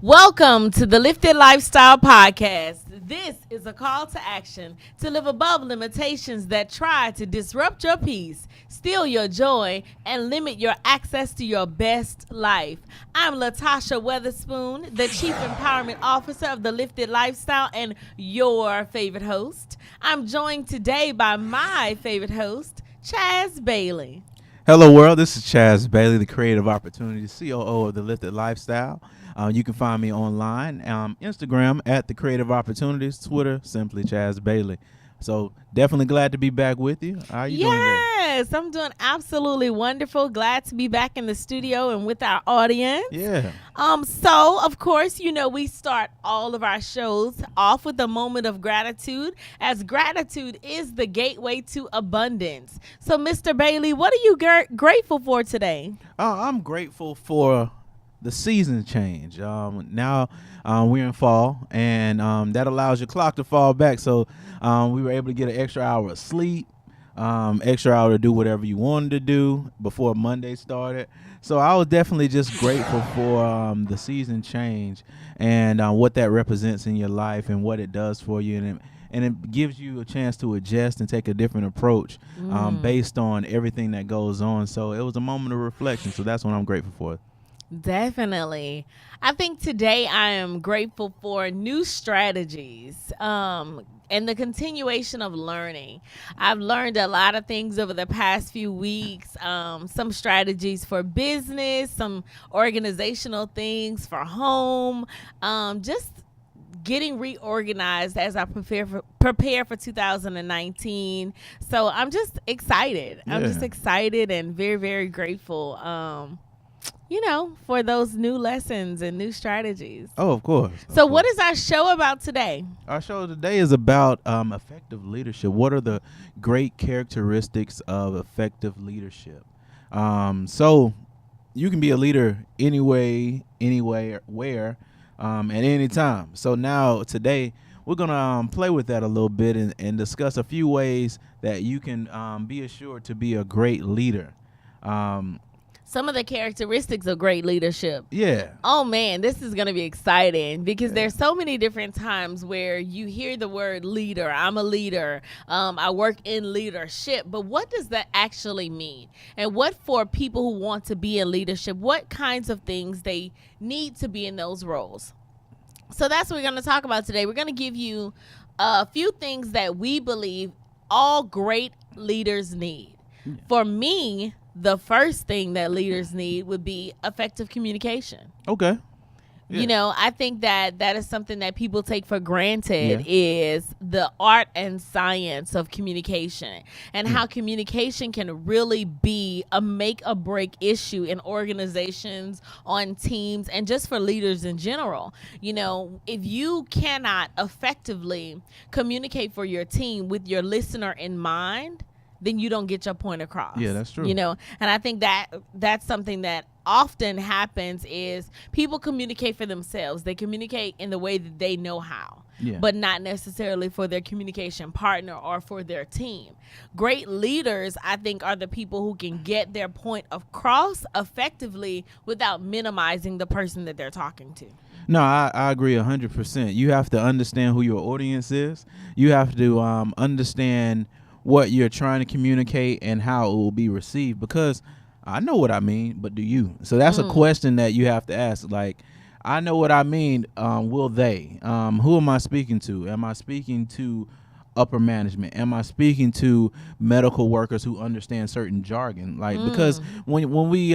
Welcome to the Lifted Lifestyle Podcast. This is a call to action to live above limitations that try to disrupt your peace, steal your joy, and limit your access to your best life. I'm Latasha Weatherspoon, the Chief Empowerment Officer of the Lifted Lifestyle and your favorite host. I'm joined today by my favorite host, Chaz Bailey. Hello, world. This is Chaz Bailey, the Creative Opportunity COO of the Lifted Lifestyle. You can find me online, Instagram at The Creative Opportunities, Twitter, simply Chaz Bailey. So definitely glad to be back with you. How are you doing today? Yes, I'm doing absolutely wonderful. Glad to be back in the studio and with our audience. Yeah. So, of course, you know, we start all of our shows off with a moment of gratitude, as gratitude is the gateway to abundance. So, Mr. Bailey, what are you grateful for today? I'm grateful for the season change. Now we're in fall, and that allows your clock to fall back. So we were able to get an extra hour of sleep, extra hour to do whatever you wanted to do before Monday started. So I was definitely just grateful for the season change and what that represents in your life and what it does for you. And it gives you a chance to adjust and take a different approach based on everything that goes on. So it was a moment of reflection. So that's what I'm grateful for. Definitely. I think today I am grateful for new strategies and the continuation of learning. I've learned a lot of things over the past few weeks, some strategies for business, some organizational things for home, just getting reorganized as I prepare for 2019. So I'm just excited. Yeah. I'm just excited and very, very grateful. For those new lessons and new strategies. Oh, of course. So what is our show about today? Our show today is about effective leadership. What are the great characteristics of effective leadership? So you can be a leader anyway, where, at any time. So now today we're going to play with that a little bit and discuss a few ways that you can be assured to be a great leader. Some of the characteristics of great leadership. Yeah. Oh, man, this is going to be exciting because there's so many different times where you hear the word leader. I'm a leader. I work in leadership. But what does that actually mean? And what for people who want to be in leadership, what kinds of things they need to be in those roles? So that's what we're going to talk about today. We're going to give you a few things that we believe all great leaders need. Yeah. For me, the first thing that leaders need would be effective communication. Okay. Yeah. I think that is something that people take for granted is the art and science of communication and how communication can really be a make or break issue in organizations, on teams, and just for leaders in general. If you cannot effectively communicate for your team with your listener in mind, then you don't get your point across. Yeah, that's true. And I think that's something that often happens is people communicate for themselves. They communicate in the way that they know how, but not necessarily for their communication partner or for their team. Great leaders, I think, are the people who can get their point across effectively without minimizing the person that they're talking to. No, I agree 100%. You have to understand who your audience is. You have to understand what you're trying to communicate and how it will be received, because I know what I mean, but do you? So that's a question that you have to ask. Like, I know what I mean. Will they? Who am I speaking to? Am I speaking to upper management? Am I speaking to medical workers who understand certain jargon? Because when we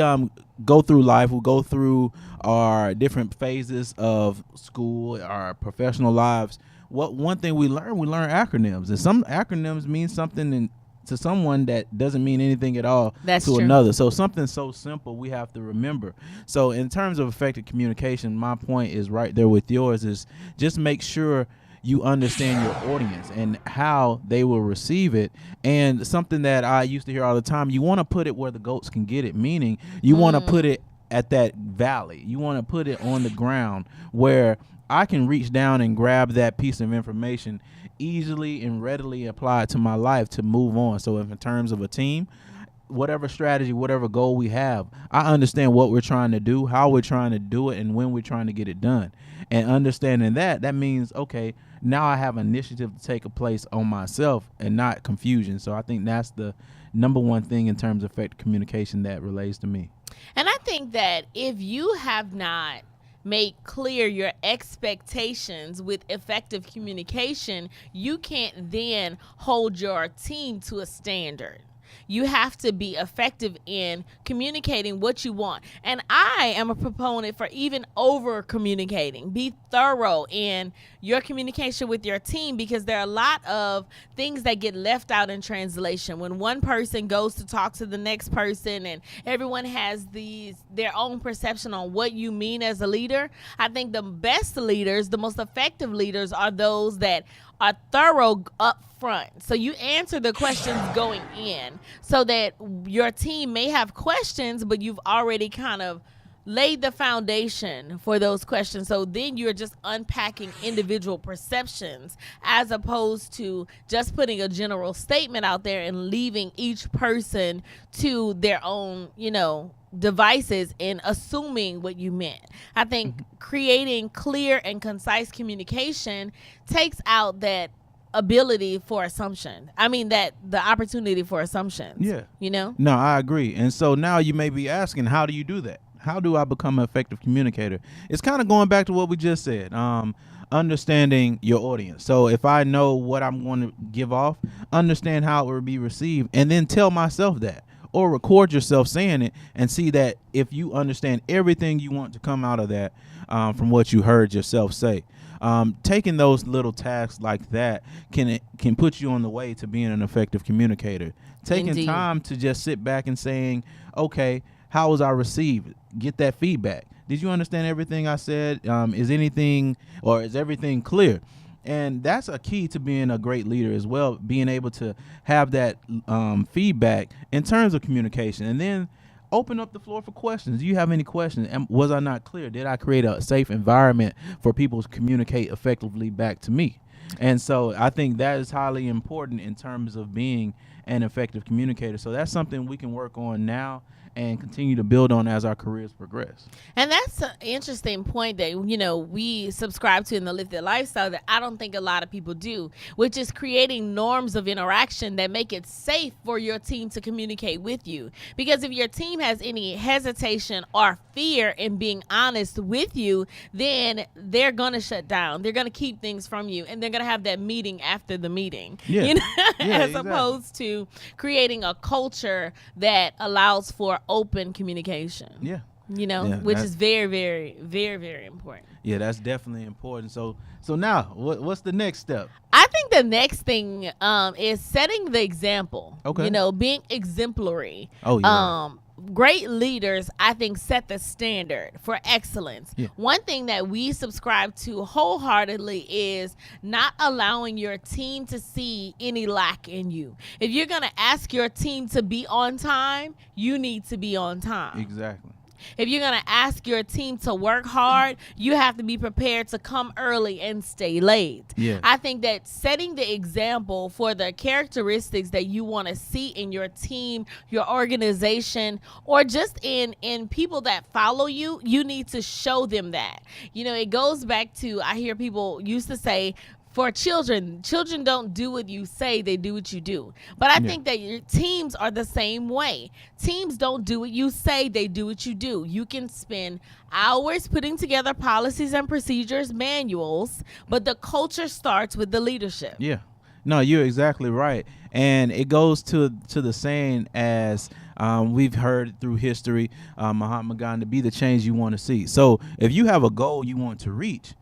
go through life, we go through our different phases of school, our professional lives. One thing we learn acronyms, and some acronyms mean something to someone that doesn't mean anything at all to another. So something so simple we have to remember. So in terms of effective communication, my point is right there with yours, is just make sure you understand your audience and how they will receive it. And something that I used to hear all the time, you want to put it where the goats can get it, meaning you want to put it at that valley. You want to put it on the ground where I can reach down and grab that piece of information easily and readily apply it to my life to move on. So if in terms of a team, whatever strategy, whatever goal we have, I understand what we're trying to do, how we're trying to do it, and when we're trying to get it done. And understanding that means, okay, now I have initiative to take a place on myself and not confusion. So I think that's the number one thing in terms of effective communication that relates to me. And I think that if you have not make clear your expectations with effective communication, you can't then hold your team to a standard. You have to be effective in communicating what you want. And I am a proponent for even over communicating. Be thorough in your communication with your team, because there are a lot of things that get left out in translation. When one person goes to talk to the next person and everyone has their own perception on what you mean as a leader, I think the best leaders, the most effective leaders, are those that are thorough up front. So you answer the questions going in so that your team may have questions, but you've already kind of laid the foundation for those questions. So then you're just unpacking individual perceptions as opposed to just putting a general statement out there and leaving each person to their own, devices and assuming what you meant. I think creating clear and concise communication takes out that ability for assumption. I mean, that the opportunity for assumptions. Yeah. No, I agree. And so now you may be asking, how do you do that? How do I become an effective communicator? It's kind of going back to what we just said. Understanding your audience. So if I know what I'm going to give off, understand how it will be received, and then tell myself that. Or record yourself saying it and see that if you understand everything you want to come out of that from what you heard yourself say. Taking those little tasks like that can put you on the way to being an effective communicator. Taking Indeed. time to just sit back and saying, okay, how was I received? Get that feedback. Did you understand everything I said? Is everything clear? And that's a key to being a great leader as well, being able to have that feedback in terms of communication. And then open up the floor for questions. Do you have any questions? Was I not clear? Did I create a safe environment for people to communicate effectively back to me? And so I think that is highly important in terms of being an effective communicator. So that's something we can work on now and continue to build on as our careers progress. And that's an interesting point that, we subscribe to in the Lifted Lifestyle that I don't think a lot of people do, which is creating norms of interaction that make it safe for your team to communicate with you. Because if your team has any hesitation or fear in being honest with you, then they're going to shut down. They're going to keep things from you, and they're going to have that meeting after the meeting. Yeah. As opposed to creating a culture that allows for open communication. Yeah. Which is very, very, very, very important. Yeah, that's definitely important. So now, what's the next step? I think the next thing is setting the example. Okay. Being exemplary. Oh, yeah. Great leaders, I think, set the standard for excellence. Yeah. One thing that we subscribe to wholeheartedly is not allowing your team to see any lack in you. If you're going to ask your team to be on time, you need to be on time. Exactly. If you're going to ask your team to work hard, you have to be prepared to come early and stay late. Yeah. I think that setting the example for the characteristics that you want to see in your team, your organization, or just in people that follow you, you need to show them that. It goes back to, I hear people used to say, for children don't do what you say, they do what you do. But I think that your teams are the same way. Teams don't do what you say, they do what you do. You can spend hours putting together policies and procedures, manuals, but the culture starts with the leadership. Yeah. No, you're exactly right. And it goes to the saying, as we've heard through history, Mahatma Gandhi, be the change you want to see. So if you have a goal you want to reach,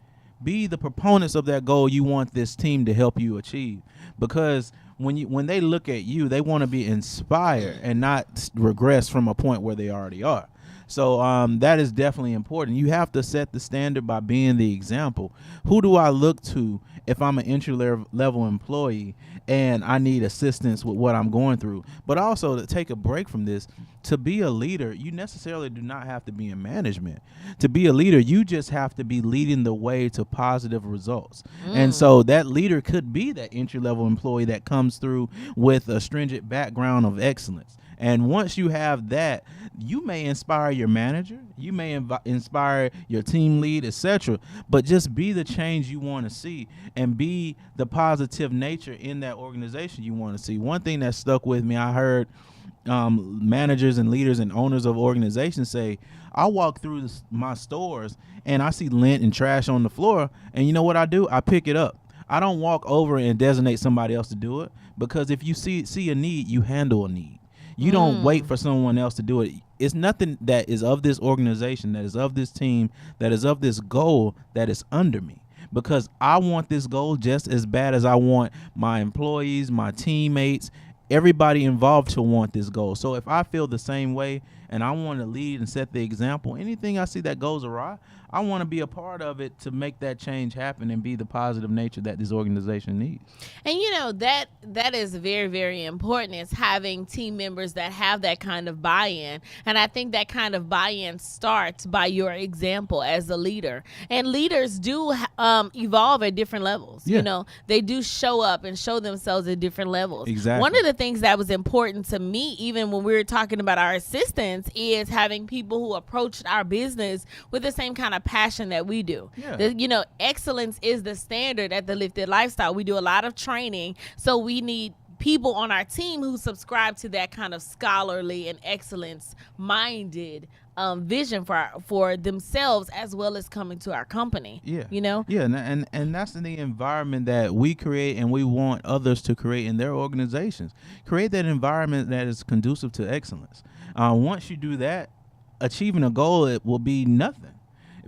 be the proponents of that goal you want this team to help you achieve. Because when they look at you, they want to be inspired and not regress from a point where they already are. So that is definitely important. You have to set the standard by being the example. Who do I look to if I'm an entry level employee and I need assistance with what I'm going through? But also to take a break from this, to be a leader, you necessarily do not have to be in management. To be a leader, you just have to be leading the way to positive results. And so that leader could be that entry level employee that comes through with a stringent background of excellence. And once you have that, you may inspire your manager, you may inspire your team lead, etc. But just be the change you want to see and be the positive nature in that organization you want to see. One thing that stuck with me, I heard managers and leaders and owners of organizations say, I walk through my stores and I see lint and trash on the floor, and you know what I do? I pick it up. I don't walk over and designate somebody else to do it, because if you see a need, you handle a need. You don't wait for someone else to do it. It's nothing that is of this organization, that is of this team, that is of this goal that is under me, because I want this goal just as bad as I want my employees, my teammates, everybody involved to want this goal. So if I feel the same way and I want to lead and set the example, anything I see that goes awry, I want to be a part of it to make that change happen and be the positive nature that this organization needs. And you know, that is very, very important, is having team members that have that kind of buy-in. And I think that kind of buy-in starts by your example as a leader. And leaders do evolve at different levels. Yeah. You know, they do show up and show themselves at different levels. Exactly. One of the things that was important to me, even when we were talking about our assistants, is having people who approached our business with the same kind of passion that we do. Yeah. You know, excellence is the standard at the Lifted Lifestyle. We do a lot of training, so we need people on our team who subscribe to that kind of scholarly and excellence minded vision for themselves, as well as coming to our company. Yeah. You know? Yeah, and that's the environment that we create and we want others to create in their organizations. Create that environment that is conducive to excellence. Once you do that, achieving a goal, it will be nothing,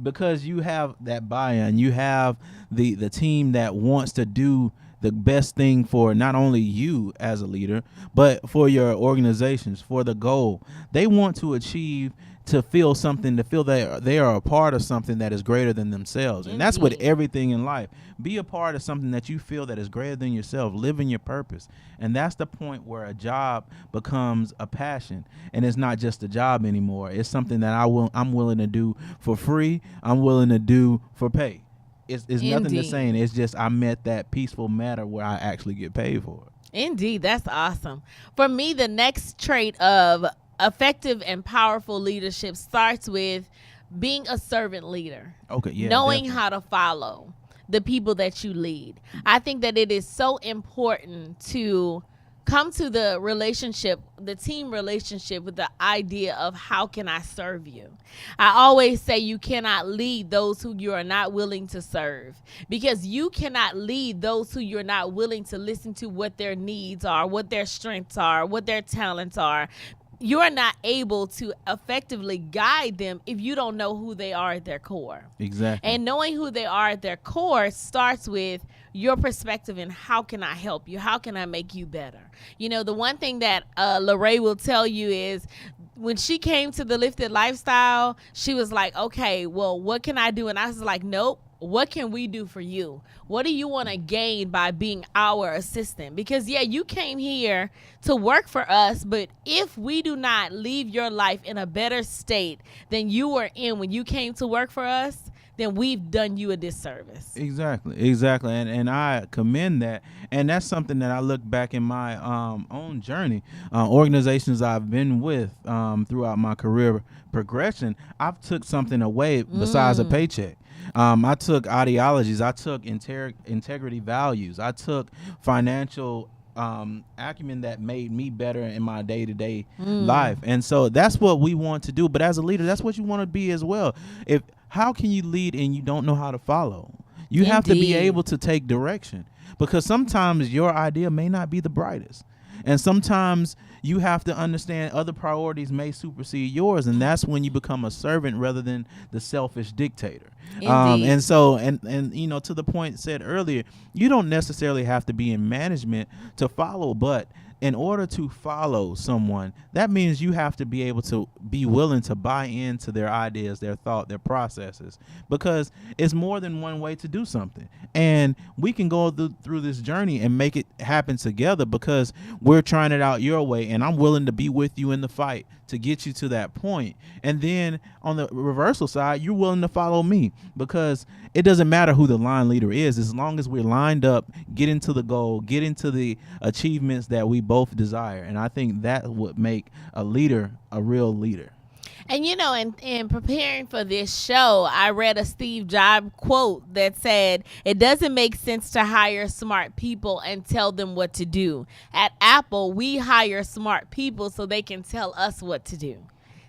because you have that buy-in. You have the team that wants to do the best thing for not only you as a leader, but for your organizations, for the goal. They want to achieve, to feel something, to feel that they are a part of something that is greater than themselves. And that's with everything in life. Be a part of something that you feel that is greater than yourself. Live in your purpose. And that's the point where a job becomes a passion, and it's not just a job anymore. It's something that I'm willing to do for free. I'm willing to do for pay. It's nothing the same. It's just I met that peaceful matter where I actually get paid for it. Indeed, that's awesome. For me, the next trait of effective and powerful leadership starts with being a servant leader. Okay, yeah. Knowing definitely. how to follow the people that you lead. I think that it is so important to come to the relationship, the team relationship, with the idea of how can I serve you? I always say you cannot lead those who you are not willing to serve, because you cannot lead those who you're not willing to listen to what their needs are, what their strengths are, what their talents are. You are not able to effectively guide them if you don't know who they are at their core. Exactly. And knowing who they are at their core starts with your perspective and how can I help you? How can I make you better? You know, the one thing that Lorraine will tell you is when she came to the Lifted Lifestyle, she was like, okay, well, what can I do? And I was like, nope. What can we do for you? What do you want to gain by being our assistant? Because, yeah, you came here to work for us, but if we do not leave your life in a better state than you were in when you came to work for us, then we've done you a disservice. Exactly. And I commend that. And that's something that I look back in my own journey, organizations I've been with throughout my career progression. I've took something away besides a paycheck. I took ideologies. I took integrity values. I took financial acumen that made me better in my day-to-day life. And so that's what we want to do. But as a leader, that's what you want to be as well. How can you lead and you don't know how to follow? You have to be able to take direction, because sometimes your idea may not be the brightest. And sometimes you have to understand other priorities may supersede yours, and that's when you become a servant rather than the selfish dictator. And so, and you know, to the point said earlier, you don't necessarily have to be in management to follow, but in order to follow someone, that means you have to be able to be willing to buy into their ideas, their thought, their processes, because it's more than one way to do something. And we can go through this journey and make it happen together, because we're trying it out your way, and I'm willing to be with you in the fight to get you to that point. And then on the reversal side, you're willing to follow me, because it doesn't matter who the line leader is, as long as we're lined up, get into the goal, get into the achievements that we both desire. And I think that would make a leader a real leader. And in preparing for this show, I read a Steve Jobs quote that said, "It doesn't make sense to hire smart people and tell them what to do. At Apple, we hire smart people so they can tell us what to do."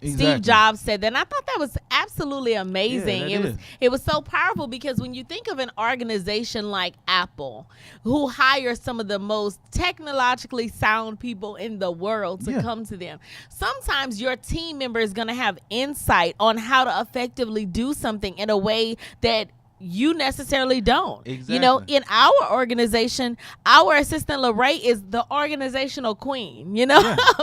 Exactly. Steve Jobs said that, and I thought that was absolutely amazing. Yeah, It was so powerful, because when you think of an organization like Apple, who hires some of the most technologically sound people in the world to come to them, sometimes your team member is going to have insight on how to effectively do something in a way that you necessarily don't. Exactly. In our organization, our assistant Lorraine is the organizational queen,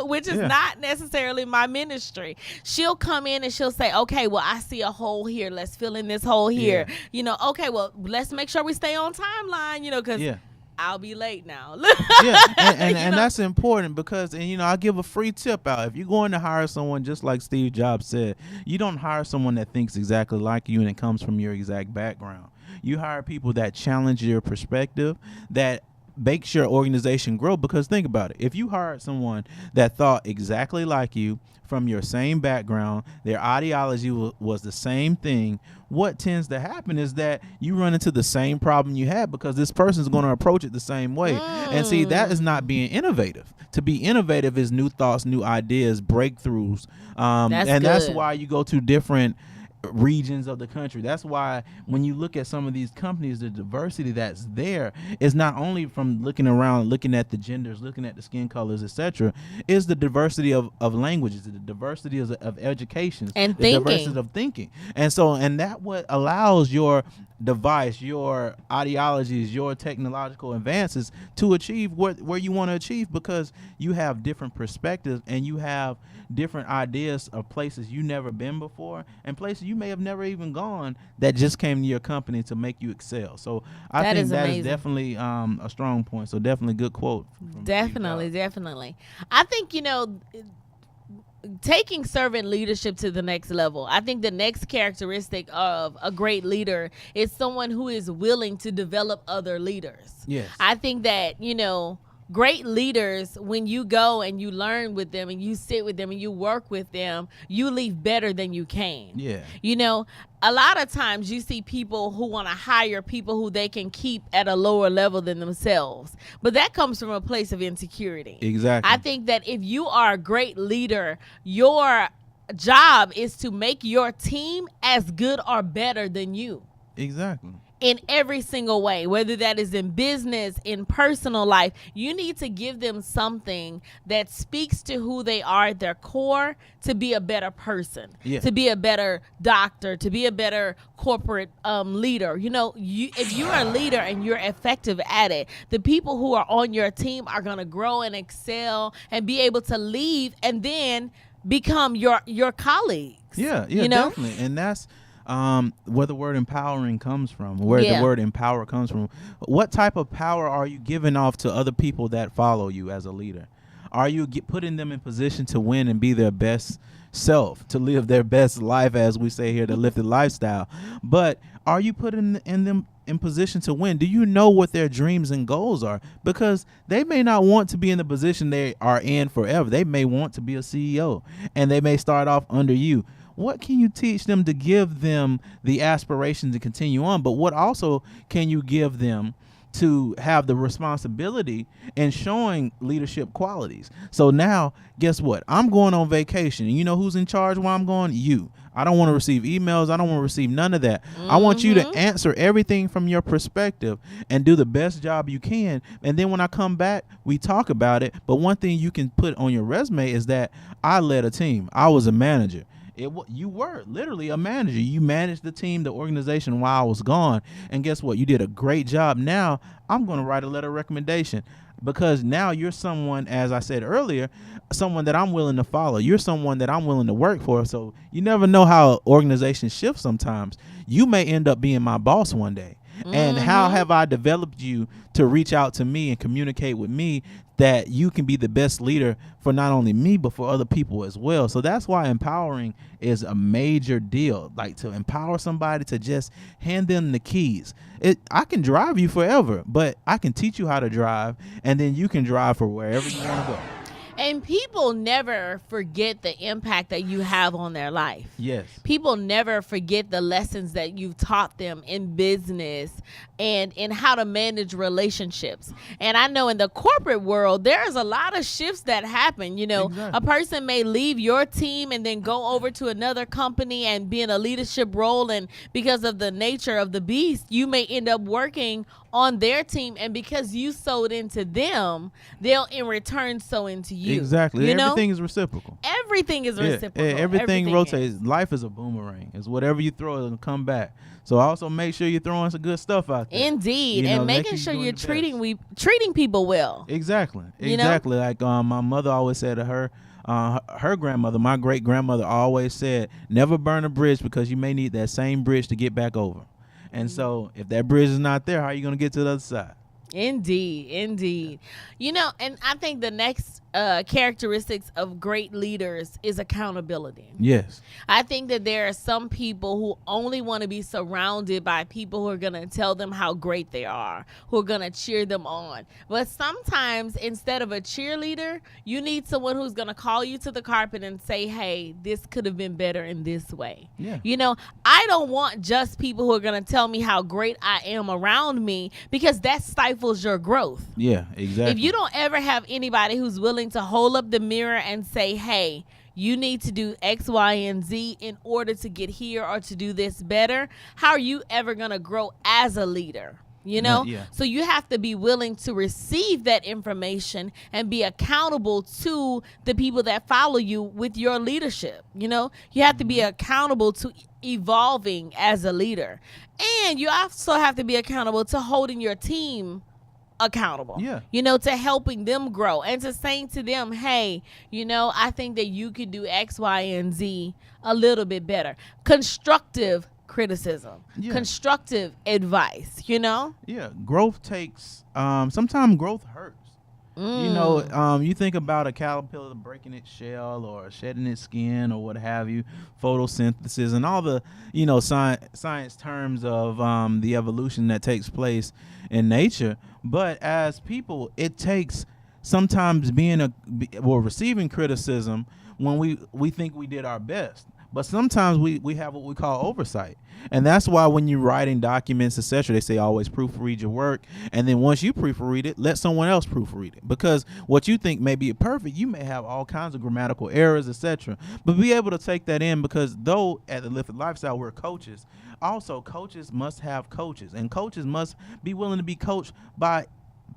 which is not necessarily my ministry. She'll come in and she'll say, okay, well, I see a hole here. Let's fill in this hole here. Okay, well, let's make sure we stay on timeline, because I'll be late now. And that's important, because, and I'll give a free tip out. If you're going to hire someone, just like Steve Jobs said, you don't hire someone that thinks exactly like you and it comes from your exact background. You hire people that challenge your perspective, that makes your organization grow. Because think about it. If you hired someone that thought exactly like you, from your same background, their ideology was the same thing, what tends to happen is that you run into the same problem you had, because this person's going to approach it the same way. And see, that is not being innovative. To be innovative is new thoughts, new ideas, breakthroughs. That's why you go to different regions of the country. That's why when you look at some of these companies, the diversity that's there is not only from looking around, looking at the genders, looking at the skin colors, etc. Is the diversity of languages, the diversity of education, and the diversity of thinking. And that what allows your device, your ideologies, your technological advances to achieve where you want to achieve, because you have different perspectives and you have different ideas of places you never been before and places you may have never even gone that just came to your company to make you excel. So I think that is definitely a strong point. So definitely good quote. Definitely. I think, taking servant leadership to the next level, I think the next characteristic of a great leader is someone who is willing to develop other leaders. Yes. I think that, great leaders, when you go and you learn with them and you sit with them and you work with them, you leave better than you came. Yeah. A lot of times you see people who want to hire people who they can keep at a lower level than themselves. But that comes from a place of insecurity. Exactly. I think that if you are a great leader, your job is to make your team as good or better than you. Exactly. In every single way, whether that is in business, in personal life, you need to give them something that speaks to who they are at their core, to be a better person, to be a better doctor, to be a better corporate leader. If you're a leader and you're effective at it, the people who are on your team are going to grow and excel and be able to leave and then become your colleagues. Yeah, definitely. And that's where the word empowering comes from, where the word empower comes from. What type of power are you giving off to other people that follow you as a leader? Are you putting them in position to win and be their best self, to live their best life, as we say here, the lifted lifestyle? But are you putting them in position to win? Do you know what their dreams and goals are? Because they may not want to be in the position they are in forever. They may want to be a CEO, and they may start off under you. What can you teach them to give them the aspiration to continue on? But what also can you give them to have the responsibility in showing leadership qualities? So now, guess what? I'm going on vacation. You know who's in charge while I'm going? You. I don't want to receive emails. I don't want to receive none of that. I want you to answer everything from your perspective and do the best job you can. And then when I come back, we talk about it. But one thing you can put on your resume is that I led a team. I was a manager. You were literally a manager. You managed the team, the organization while I was gone. And guess what? You did a great job. Now I'm going to write a letter of recommendation. because now you're someone, as I said earlier, someone that I'm willing to follow. You're someone that I'm willing to work for. So you never know how organizations shift sometimes. You may end up being my boss one day. And how have I developed you to reach out to me and communicate with me that you can be the best leader for not only me, but for other people as well? So that's why empowering is a major deal. Like, to empower somebody, to just hand them the keys. I can drive you forever, but I can teach you how to drive, and then you can drive for wherever you want to go. And people never forget the impact that you have on their life. Yes. People never forget the lessons that you've taught them in business and in how to manage relationships. And I know in the corporate world, there's a lot of shifts that happen. You know, Exactly. a person may leave your team and then go over to another company and be in a leadership role. And because of the nature of the beast, you may end up working on their team, and because you sold into them, they'll in return sow into you. Exactly. You know? Everything is reciprocal. Everything is reciprocal. Everything rotates. is. Life is a boomerang. It's whatever you throw, it'll come back. So also make sure you're throwing some good stuff out there. Indeed. You know, And making sure you're treating people well. Exactly. You know? Exactly. Like my mother always said to her grandmother, my great grandmother, always said, never burn a bridge, because you may need that same bridge to get back over. And so if that bridge is not there, how are you going to get to the other side? Indeed. You know, and I think the next characteristics of great leaders is accountability. Yes. I think that there are some people who only want to be surrounded by people who are going to tell them how great they are, who are going to cheer them on. But sometimes instead of a cheerleader, you need someone who's going to call you to the carpet and say, hey, this could have been better in this way. Yeah. You know, I don't want just people who are going to tell me how great I am around me, because that stifles your growth. Yeah, exactly. If you don't ever have anybody who's willing to hold up the mirror and say, hey, you need to do X, Y, and Z in order to get here or to do this better, how are you ever going to grow as a leader? You know? Yeah. So you have to be willing to receive that information and be accountable to the people that follow you with your leadership. You know, you have to be accountable to evolving as a leader. And you also have to be accountable to holding your team accountable. Yeah. You know, to helping them grow and to saying to them, hey, you know, I think that you could do X, Y, and Z a little bit better. Constructive criticism. Yeah. Constructive advice, you know? Yeah. Growth takes, sometimes growth hurts. You know, you think about a caterpillar breaking its shell or shedding its skin or what have you, photosynthesis and all the, you know, science terms of the evolution that takes place in nature. But as people, it takes sometimes receiving criticism when we think we did our best. But sometimes we have what we call oversight. And that's why when you're writing documents, etc., they say always proofread your work. And then once you proofread it, let someone else proofread it. Because what you think may be perfect, you may have all kinds of grammatical errors, etc. But be able to take that in, because though at the Lifted Lifestyle we're coaches, also coaches must have coaches. And coaches must be willing to be coached by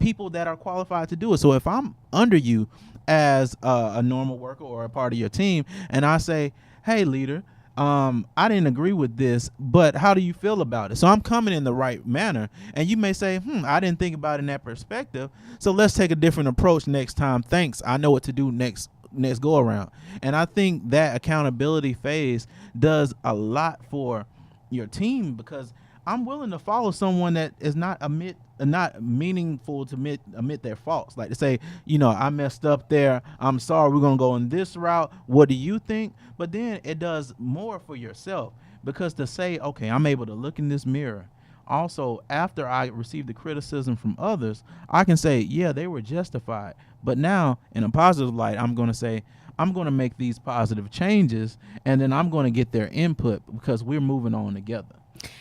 people that are qualified to do it. So if I'm under you as a normal worker or a part of your team, and I say, hey, leader, I didn't agree with this, but how do you feel about it? So I'm coming in the right manner. And you may say, I didn't think about it in that perspective. So let's take a different approach next time. Thanks. I know what to do next go around. And I think that accountability phase does a lot for your team, because I'm willing to follow someone that is not meaningful to admit their faults. Like to say, you know, I messed up there. I'm sorry. We're going to go in this route. What do you think? But then it does more for yourself, because to say, okay, I'm able to look in this mirror. Also, after I receive the criticism from others, I can say, yeah, they were justified. But now in a positive light, I'm going to say, I'm going to make these positive changes, and then I'm going to get their input, because we're moving on together.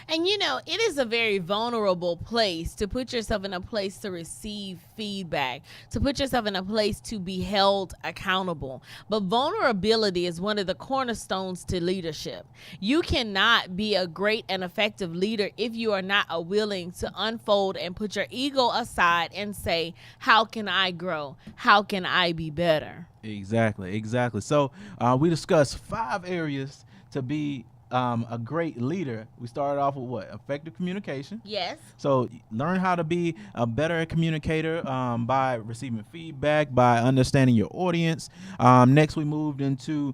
And, you know, it is a very vulnerable place to put yourself in a place to receive feedback, to put yourself in a place to be held accountable. But vulnerability is one of the cornerstones to leadership. You cannot be a great and effective leader if you are not willing to unfold and put your ego aside and say, how can I grow? How can I be better? Exactly. So we discussed 5 areas to be a great leader, we started off with what? Effective communication. Yes. So learn how to be a better communicator by receiving feedback, by understanding your audience. Next, we moved into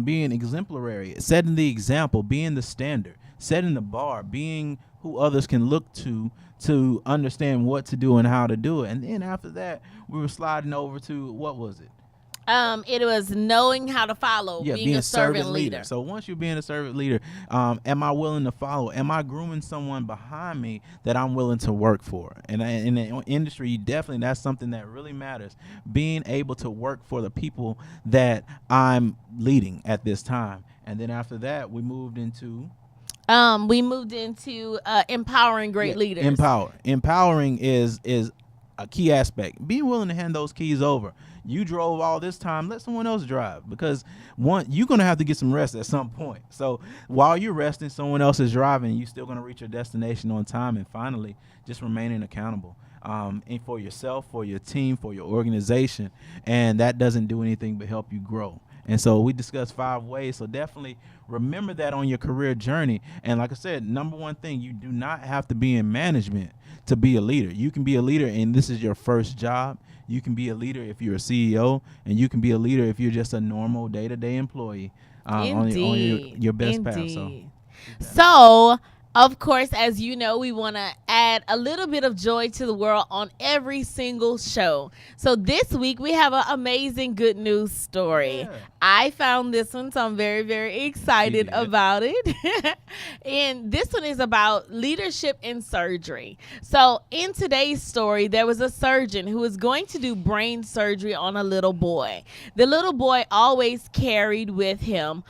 being exemplary, setting the example, being the standard, setting the bar, being who others can look to understand what to do and how to do it. And then after that, we were sliding over to, what was it? It was knowing how to follow, Yeah, being a servant leader. So once you're being a servant leader, am I willing to follow? Am I grooming someone behind me that I'm willing to work for? And in the industry, definitely that's something that really matters. Being able to work for the people that I'm leading at this time. And then after that, we moved into empowering great leaders. Empowering is a key aspect. Being willing to hand those keys over. You drove all this time, let someone else drive, because you're going to have to get some rest at some point. So while you're resting, someone else is driving, you're still going to reach your destination on time. And finally, just remaining accountable and for yourself, for your team, for your organization. And that doesn't do anything but help you grow. And so we discussed 5 ways. So definitely remember that on your career journey. And like I said, number one thing, you do not have to be in management to be a leader. You can be a leader and this is your first job. You can be a leader if you're a CEO, and you can be a leader if you're just a normal day-to-day employee on your best path. So, of course, as you know, we want to add a little bit of joy to the world on every single show. So this week we have an amazing good news story. Yeah. I found this one, so I'm very, very excited about it. And this one is about leadership in surgery. So in today's story, there was a surgeon who was going to do brain surgery on a little boy. The little boy always carried with him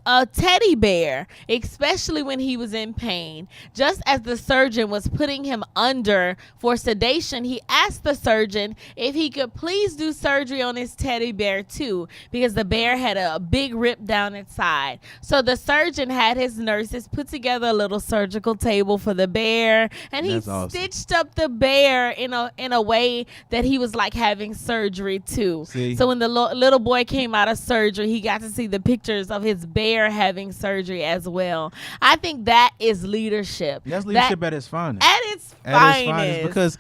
a teddy bear, especially when he was in pain. Just as the surgeon was putting him under for sedation, he asked the surgeon if he could please do surgery on his teddy bear too, because the bear had a big rip down its side. So the surgeon had his nurses put together a little surgical table for the bear, and he stitched up the bear in a way that he was like having surgery too. So when the little boy came out of surgery, he got to see the pictures of his bear having surgery as well. I think that is leadership. That's leadership at its finest. At its finest. Because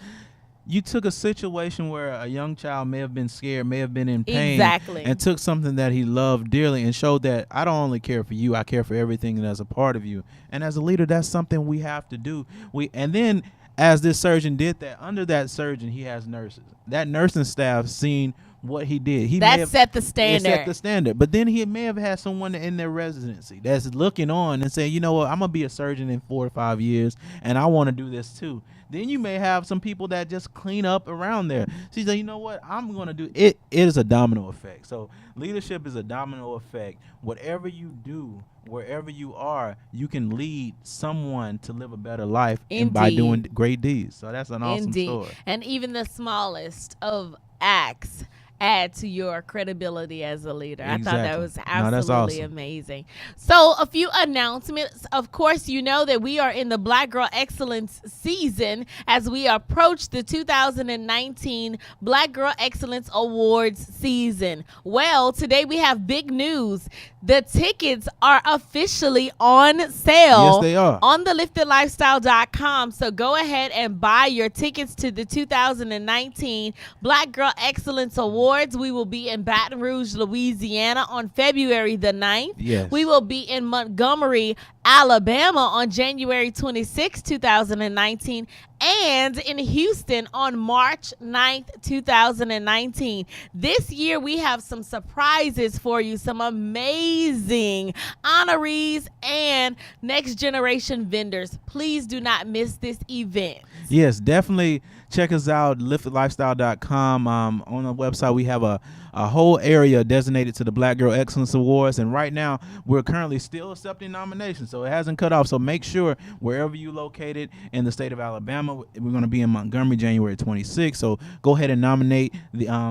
you took a situation where a young child may have been scared, may have been in pain, and took something that he loved dearly and showed that I don't only care for you, I care for everything that's a part of you. And as a leader, that's something we have to do. And then as this surgeon did that, under that surgeon, he has nurses. That nursing staff seen what he did. Set the standard. Set the standard. But then he may have had someone in their residency that's looking on and saying, you know what, I'm going to be a surgeon in 4 or 5 years, and I want to do this too. Then you may have some people that just clean up around there. So you say, you know what, I'm going to do it. It is a domino effect. So leadership is a domino effect. Whatever you do, wherever you are, you can lead someone to live a better life by doing great deeds. So that's an awesome story. And even the smallest of acts add to your credibility as a leader. I thought that was absolutely amazing. So a few announcements. Of course, you know that we are in the Black Girl Excellence season as we approach the 2019 Black Girl Excellence Awards season. Well, today we have big news. The tickets are officially on sale. Yes, they are. On theliftedlifestyle.com. So go ahead and buy your tickets to the 2019 Black Girl Excellence Awards. We will be in Baton Rouge, Louisiana on February the 9th. Yes. We will be in Montgomery, Alabama on January 26, 2019. And in Houston on March 9th, 2019. This year, we have some surprises for you, some amazing honorees and next generation vendors. Please do not miss this event. Yes, definitely check us out, liftedlifestyle.com. On the website, we have a whole area designated to the Black Girl Excellence Awards. And right now, we're currently still accepting nominations, so it hasn't cut off. So make sure wherever you're located in the state of Alabama, we're going to be in Montgomery January 26th. So go ahead and nominate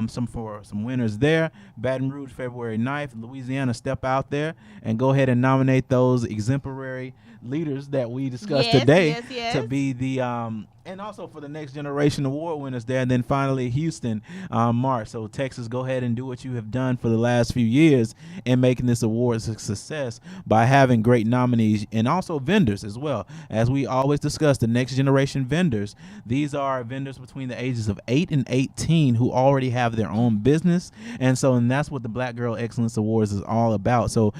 some winners there. Baton Rouge February 9th. Louisiana, step out there and go ahead and nominate those exemplary leaders that we discussed Yes, today yes, yes. to be the and also for the next generation award winners there. And then finally Houston, March. So Texas, go ahead and do what you have done for the last few years in making this award a success by having great nominees and also vendors as well. As we always discuss, the next generation vendors, these are vendors between the ages of 8 and 18 who already have their own business. And that's what the Black Girl Excellence Awards is all about. So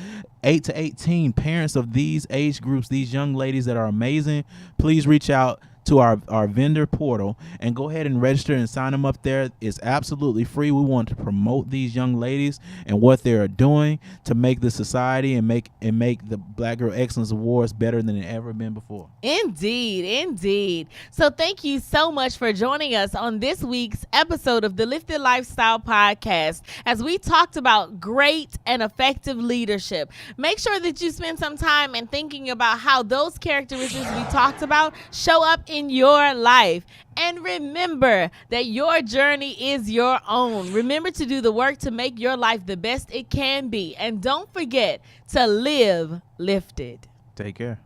8 to 18, parents of these age groups, these young ladies that are amazing, please reach out to our vendor portal and go ahead and register and sign them up there. It's absolutely free. We want to promote these young ladies and what they're doing to make the society and make the Black Girl Excellence Awards better than it ever been before. Indeed, indeed. So thank you so much for joining us on this week's episode of the Lifted Lifestyle Podcast as we talked about great and effective leadership. Make sure that you spend some time and thinking about how those characteristics we talked about show up in your life. And remember that your journey is your own. Remember to do the work to make your life the best it can be. And don't forget to live lifted. Take care.